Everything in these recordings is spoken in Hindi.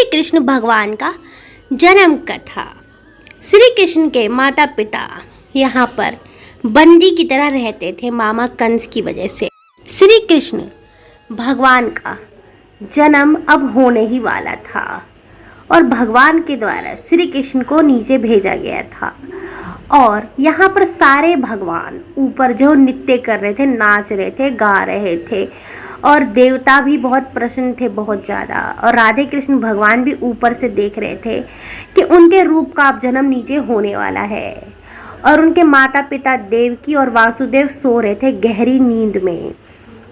कृष्ण भगवान का जन्म कथा। श्री कृष्ण के माता पिता यहाँ पर बंदी की तरह रहते थे मामा कंस की वजह से। श्री कृष्ण भगवान का जन्म अब होने ही वाला था और भगवान के द्वारा श्री कृष्ण को नीचे भेजा गया था। और यहाँ पर सारे भगवान ऊपर जो नृत्य कर रहे थे, नाच रहे थे, गा रहे थे और देवता भी बहुत प्रसन्न थे, बहुत ज़्यादा। और राधे कृष्ण भगवान भी ऊपर से देख रहे थे कि उनके रूप का अब जन्म नीचे होने वाला है। और उनके माता पिता देवकी और वासुदेव सो रहे थे गहरी नींद में।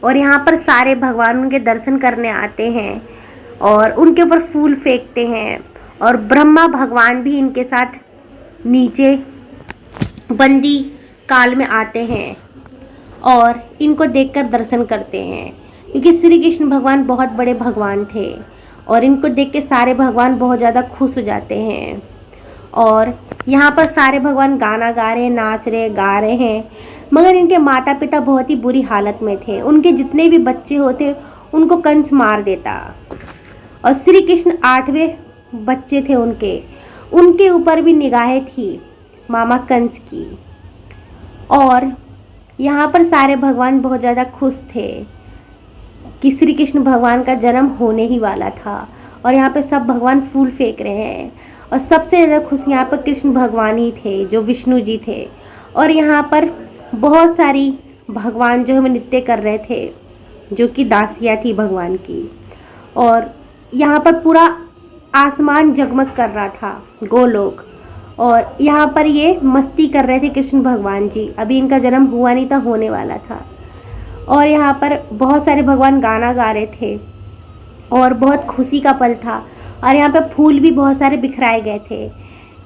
और यहाँ पर सारे भगवान उनके दर्शन करने आते हैं और उनके ऊपर फूल फेंकते हैं। और ब्रह्मा भगवान भी इनके साथ नीचे बंदी काल में आते हैं और इनको देखकर दर्शन करते हैं, क्योंकि श्री कृष्ण भगवान बहुत बड़े भगवान थे और इनको देख के सारे भगवान बहुत ज़्यादा खुश हो जाते हैं। और यहाँ पर सारे भगवान गाना गा रहे हैं, नाच रहे, गा रहे हैं। मगर इनके माता पिता बहुत ही बुरी हालत में थे। उनके जितने भी बच्चे होते उनको कंस मार देता और श्री कृष्ण 8वें बच्चे थे उनके ऊपर भी निगाहें थी मामा कंस की। और यहाँ पर सारे भगवान बहुत ज़्यादा खुश थे कि श्री कृष्ण भगवान का जन्म होने ही वाला था। और यहाँ पे सब भगवान फूल फेंक रहे हैं और सबसे ज़्यादा खुश यहाँ पर कृष्ण भगवान ही थे जो विष्णु जी थे। और यहाँ पर बहुत सारी भगवान जो हमें नृत्य कर रहे थे, जो कि दासियाँ थी भगवान की। और यहाँ पर पूरा आसमान जगमग कर रहा था, गोलोक। और यहाँ पर ये मस्ती कर रहे थे कृष्ण भगवान जी। अभी इनका जन्म हुआ नहीं था, होने वाला था। और यहाँ पर बहुत सारे भगवान गाना गा रहे थे और बहुत खुशी का पल था। और यहाँ पर फूल भी बहुत सारे बिखराए गए थे।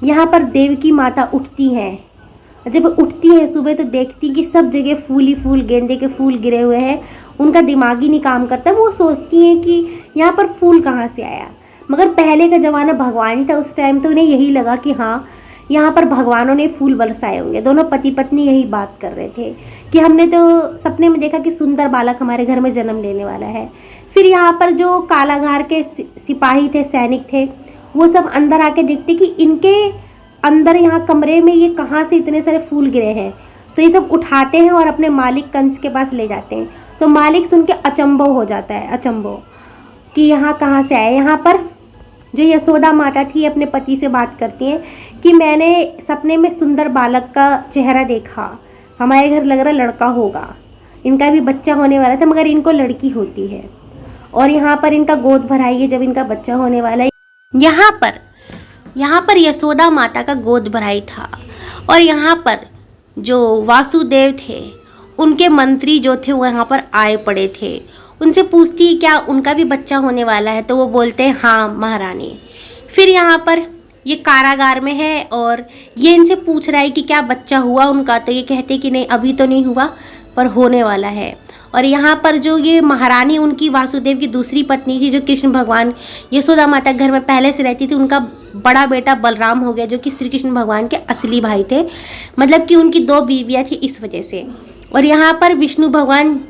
यहाँ पर देवकी माता उठती हैं। जब उठती हैं सुबह तो देखती कि सब जगह फूल ही फूल, गेंदे के फूल गिरे हुए हैं। उनका दिमाग ही नहीं काम करता। वो सोचती हैं कि यहाँ पर फूल कहाँ से आया। मगर पहले का ज़माना भगवान ही था, उस टाइम तो उन्हें यही लगा कि हाँ, यहाँ पर भगवानों ने फूल बरसाए होंगे। दोनों पति पत्नी यही बात कर रहे थे कि हमने तो सपने में देखा कि सुंदर बालक हमारे घर में जन्म लेने वाला है। फिर यहाँ पर जो कालागार के सिपाही थे, सैनिक थे, वो सब अंदर आके देखते कि इनके अंदर यहाँ कमरे में ये कहाँ से इतने सारे फूल गिरे हैं। तो ये सब उठाते हैं और अपने मालिक कंस के पास ले जाते हैं। तो मालिक सुन के अचंभव हो जाता है, अचंभव कि यहाँ कहाँ से आए। यहाँ पर जो यशोदा माता थी अपने पति से बात करती हैं कि मैंने सपने में सुंदर बालक का चेहरा देखा, हमारे घर लग रहा लड़का होगा। इनका भी बच्चा होने वाला था मगर इनको लड़की होती है। और यहाँ पर इनका गोद भराई है जब इनका बच्चा होने वाला है। यहाँ पर यशोदा माता का गोद भराई था। और यहाँ पर जो वासुदेव थे उनके मंत्री जो थे वो यहाँ पर आए पड़े थे। उनसे पूछती क्या उनका भी बच्चा होने वाला है, तो वो बोलते हैं हाँ महारानी। फिर यहाँ पर ये कारागार में है और ये इनसे पूछ रहा है कि क्या बच्चा हुआ उनका, तो ये कहते कि नहीं अभी तो नहीं हुआ पर होने वाला है। और यहाँ पर जो ये महारानी उनकी वासुदेव की दूसरी पत्नी थी, जो कृष्ण भगवान यशोदा माता के घर में पहले से रहती थी, उनका बड़ा बेटा बलराम हो गया, जो कि श्री कृष्ण भगवान के असली भाई थे। मतलब कि उनकी 2 बीवियाँ थी इस वजह से। और यहाँ पर विष्णु भगवान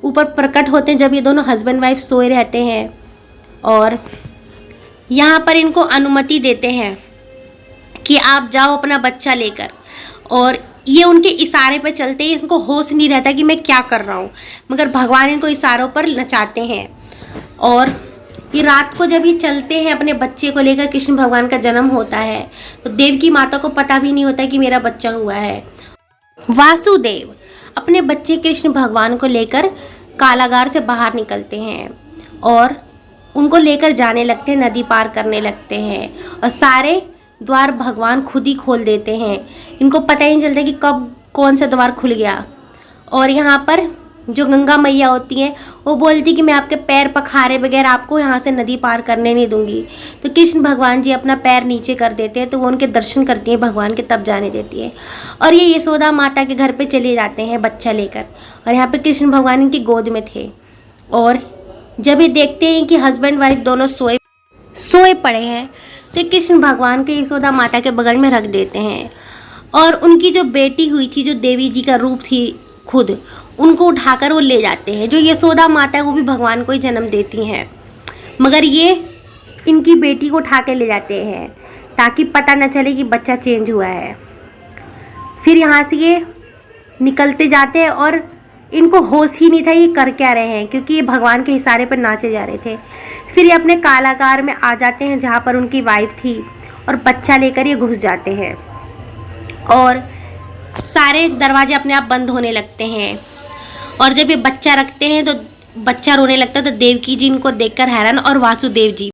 ऊपर प्रकट होते हैं जब ये दोनों हस्बैंड वाइफ सोए रहते हैं। और यहाँ पर इनको अनुमति देते हैं कि आप जाओ अपना बच्चा लेकर। और ये उनके इशारे पर चलते हैं, इसको होश नहीं रहता कि मैं क्या कर रहा हूँ, मगर भगवान इनको इशारों पर नचाते हैं। और ये रात को जब ये चलते हैं अपने बच्चे को लेकर, कृष्ण भगवान का जन्म होता है, तो देवकी माता को पता भी नहीं होता कि मेरा बच्चा हुआ है। वासुदेव अपने बच्चे कृष्ण भगवान को लेकर कारागार से बाहर निकलते हैं और उनको लेकर जाने लगते हैं, नदी पार करने लगते हैं। और सारे द्वार भगवान खुद ही खोल देते हैं। इनको पता ही नहीं चलता कि कब कौन सा द्वार खुल गया। और यहाँ पर जो गंगा मैया होती हैं वो बोलती कि मैं आपके पैर पखारे बगैर आपको यहाँ से नदी पार करने नहीं दूंगी। तो कृष्ण भगवान जी अपना पैर नीचे कर देते हैं, तो वो उनके दर्शन करती हैं भगवान के, तब जाने देती है। और ये यशोदा माता के घर पे चले जाते हैं बच्चा लेकर। और यहाँ पे कृष्ण भगवान इनकी गोद में थे। और जब ये देखते हैं कि हस्बैंड वाइफ दोनों सोए पड़े हैं, तो कृष्ण भगवान को यशोदा माता के बगल में रख देते हैं। और उनकी जो बेटी हुई थी, जो देवी जी का रूप थी खुद, उनको उठाकर वो ले जाते हैं। जो यशोदा माता है वो भी भगवान को ही जन्म देती हैं। मगर ये इनकी बेटी को उठा के ले जाते हैं ताकि पता न चले कि बच्चा चेंज हुआ है। फिर यहाँ से ये निकलते जाते हैं और इनको होश ही नहीं था ये कर क्या रहे हैं, क्योंकि ये भगवान के इशारे पर नाचे जा रहे थे। फिर ये अपने कारागार में आ जाते हैं जहाँ पर उनकी वाइफ थी और बच्चा लेकर ये घुस जाते हैं और सारे दरवाजे अपने आप बंद होने लगते हैं। और जब ये बच्चा रखते हैं तो बच्चा रोने लगता है, तो देवकी जी इनको देखकर हैरान और वासुदेव जी